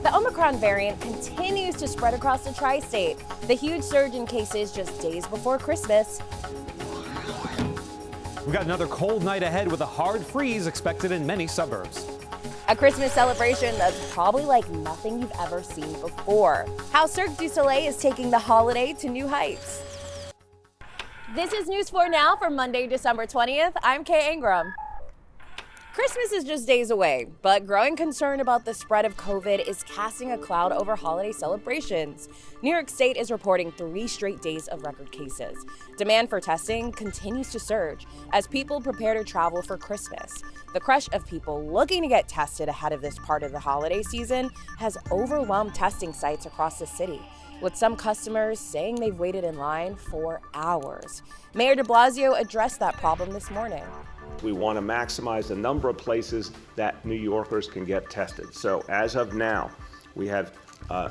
The Omicron variant continues to spread across the tri-state. The huge surge in cases just days before Christmas. We've got another cold night ahead with a hard freeze expected in many suburbs. A Christmas celebration that's probably like nothing you've ever seen before. How Cirque du Soleil is taking the holiday to new heights. This is News 4 Now for Monday, December 20th. I'm Kay Ingram. Christmas is just days away, but growing concern about the spread of COVID is casting a cloud over holiday celebrations. New York State is reporting 3 straight days of record cases. Demand for testing continues to surge as people prepare to travel for Christmas. The crush of people looking to get tested ahead of this part of the holiday season has overwhelmed testing sites across the city, with some customers saying they've waited in line for hours. Mayor de Blasio addressed that problem this morning. We want to maximize the number of places that New Yorkers can get tested. So as of now, we have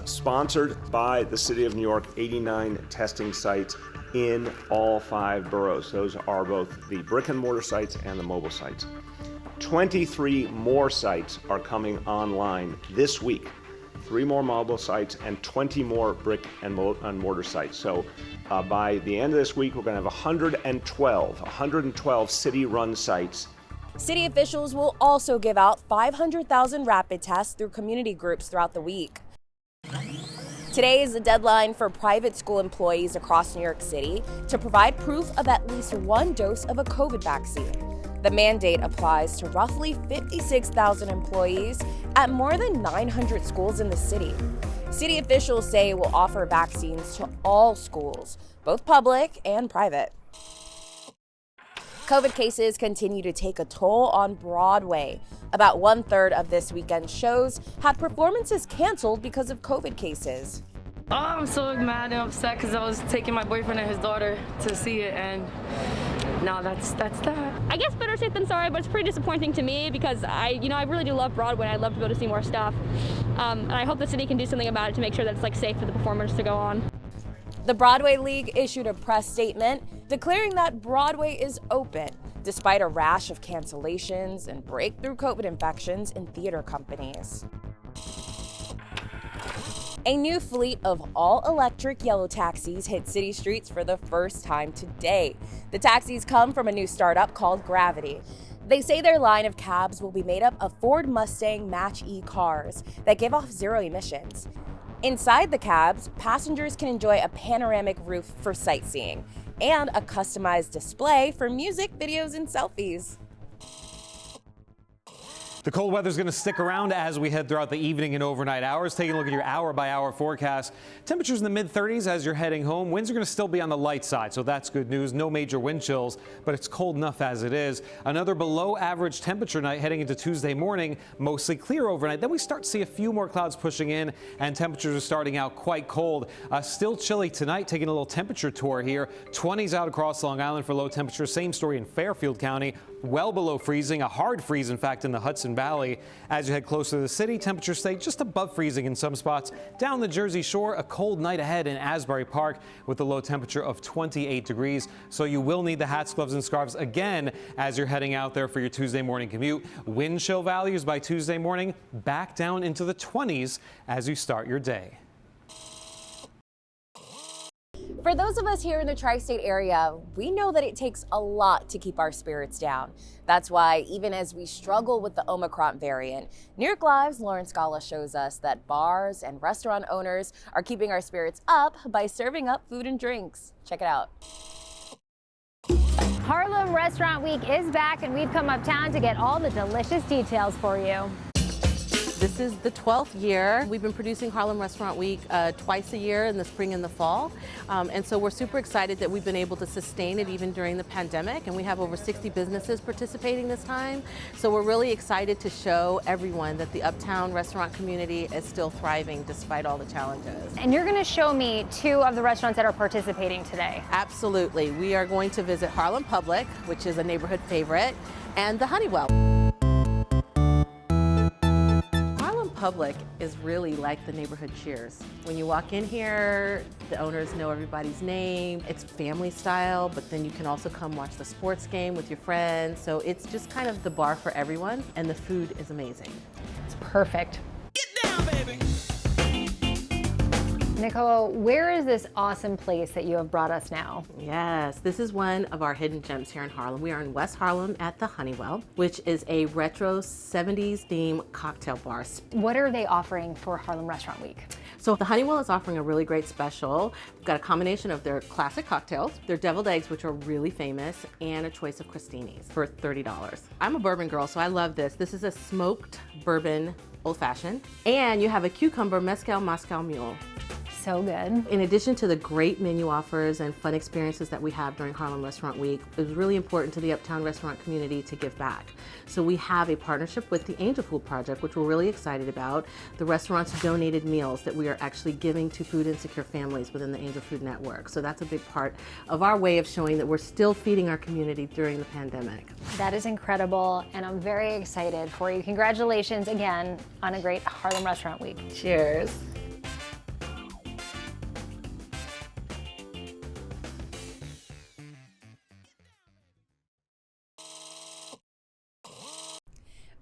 sponsored by the City of New York 89 testing sites in all 5 boroughs. Those are both the brick and mortar sites and the mobile sites. 23 more sites are coming online this week. 3 more mobile sites and 20 more brick and mortar sites. So by the end of this week, we're going to have 112 city-run sites. City officials will also give out 500,000 rapid tests through community groups throughout the week. Today is the deadline for private school employees across New York City to provide proof of at least 1 dose of a COVID vaccine. The mandate applies to roughly 56,000 employees at more than 900 schools in the city. City officials say it will offer vaccines to all schools, both public and private. COVID cases continue to take a toll on Broadway. About 1/3 of this weekend's shows had performances canceled because of COVID cases. Oh, I'm so mad and upset because I was taking my boyfriend and his daughter to see it, and now that's that. I guess better safe than sorry, but it's pretty disappointing to me because I really do love Broadway. I'd love to go to see more stuff, and I hope the city can do something about it to make sure that it's safe for the performers to go on. The Broadway League issued a press statement declaring that Broadway is open, despite a rash of cancellations and breakthrough COVID infections in theater companies. A new fleet of all-electric yellow taxis hit city streets for the first time today. The taxis come from a new startup called Gravity. They say their line of cabs will be made up of Ford Mustang Mach-E cars that give off 0 emissions. Inside the cabs, passengers can enjoy a panoramic roof for sightseeing and a customized display for music, videos, and selfies. The cold weather is going to stick around as we head throughout the evening and overnight hours. Taking a look at your hour-by-hour forecast. Temperatures in the mid-30s as you're heading home. Winds are going to still be on the light side, so that's good news. No major wind chills, but it's cold enough as it is. Another below-average temperature night heading into Tuesday morning. Mostly clear overnight. Then we start to see a few more clouds pushing in, and temperatures are starting out quite cold. Still chilly tonight. Taking a little temperature tour here. 20s out across Long Island for low temperatures. Same story in Fairfield County. Well below freezing, a hard freeze, in fact, in the Hudson Valley. As you head closer to the city, temperatures stay just above freezing in some spots. Down the Jersey Shore, a cold night ahead in Asbury Park with a low temperature of 28 degrees. So you will need the hats, gloves, and scarves again as you're heading out there for your Tuesday morning commute. Wind chill values by Tuesday morning back down into the 20s as you start your day. For those of us here in the tri-state area, we know that it takes a lot to keep our spirits down. That's why, even as we struggle with the Omicron variant, New York Live's Lauren Scala shows us that bars and restaurant owners are keeping our spirits up by serving up food and drinks. Check it out. Harlem Restaurant Week is back, and we've come uptown to get all the delicious details for you. This is the 12th year. We've been producing Harlem Restaurant Week twice a year in the spring and the fall. And so we're super excited that we've been able to sustain it even during the pandemic. And we have over 60 businesses participating this time. So we're really excited to show everyone that the Uptown restaurant community is still thriving despite all the challenges. And you're going to show me 2 of the restaurants that are participating today. Absolutely. We are going to visit Harlem Public, which is a neighborhood favorite, and the Honeywell. Public is really like the neighborhood Cheers. When you walk in here, the owners know everybody's name. It's family style, but then you can also come watch the sports game with your friends. So it's just kind of the bar for everyone, and the food is amazing. It's perfect. Get down, baby. Nicole, where is this awesome place that you have brought us now? Yes, this is one of our hidden gems here in Harlem. We are in West Harlem at the Honeywell, which is a retro 70s theme cocktail bar. What are they offering for Harlem Restaurant Week? So the Honeywell is offering a really great special. We've got a combination of their classic cocktails, their deviled eggs, which are really famous, and a choice of crostinis for $30. I'm a bourbon girl, so I love this. This is a smoked bourbon old fashioned, and you have a cucumber mezcal Moscow mule. So good. In addition to the great menu offers and fun experiences that we have during Harlem Restaurant Week, it was really important to the Uptown restaurant community to give back. So we have a partnership with the Angel Food Project, which we're really excited about. The restaurants donated meals that we are actually giving to food insecure families within the Angel Food Network. So that's a big part of our way of showing that we're still feeding our community during the pandemic. That is incredible, and I'm very excited for you. Congratulations again on a great Harlem Restaurant Week. Cheers.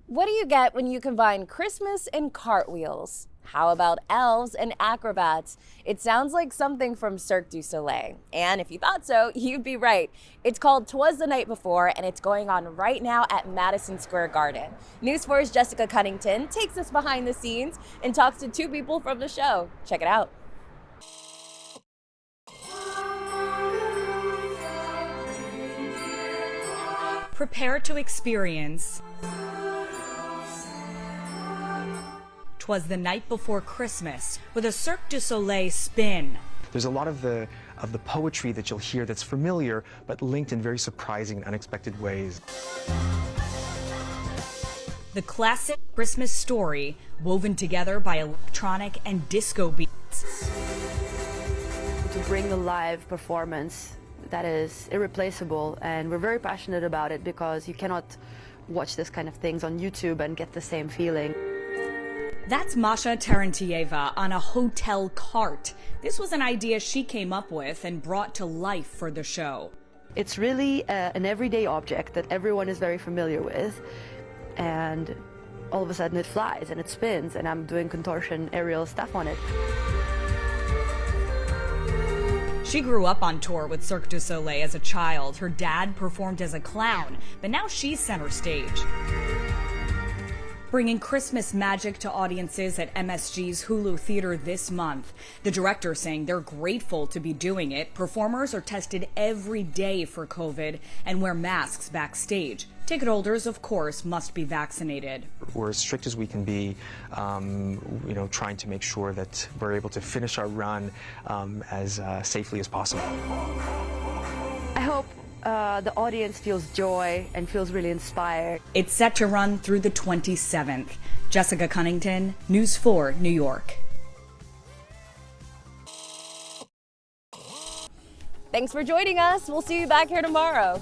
What do you get when you combine Christmas and cartwheels? How about elves and acrobats? It sounds like something from Cirque du Soleil. And if you thought so, you'd be right. It's called 'Twas the Night Before, and it's going on right now at Madison Square Garden. News 4's Jessica Cunnington takes us behind the scenes and talks to two people from the show. Check it out. Prepare to experience 'Twas the Night Before Christmas with a Cirque du Soleil spin. There's a lot of the poetry that you'll hear that's familiar, but linked in very surprising and unexpected ways. The classic Christmas story woven together by electronic and disco beats. To bring a live performance that is irreplaceable, and we're very passionate about it because you cannot watch this kind of things on YouTube and get the same feeling. That's Masha Tarantieva on a hotel cart. This was an idea she came up with and brought to life for the show. It's really an everyday object that everyone is very familiar with, and all of a sudden it flies and it spins, and I'm doing contortion aerial stuff on it. She grew up on tour with Cirque du Soleil as a child. Her dad performed as a clown, but now she's center stage, bringing Christmas magic to audiences at MSG's Hulu Theater this month. The director saying they're grateful to be doing it. Performers are tested every day for COVID and wear masks backstage. Ticket holders, of course, must be vaccinated. We're as strict as we can be, trying to make sure that we're able to finish our run as safely as possible. I hope the audience feels joy and feels really inspired. It's set to run through the 27th. Jessica Cunnington, News 4, New York. Thanks for joining us. We'll see you back here tomorrow.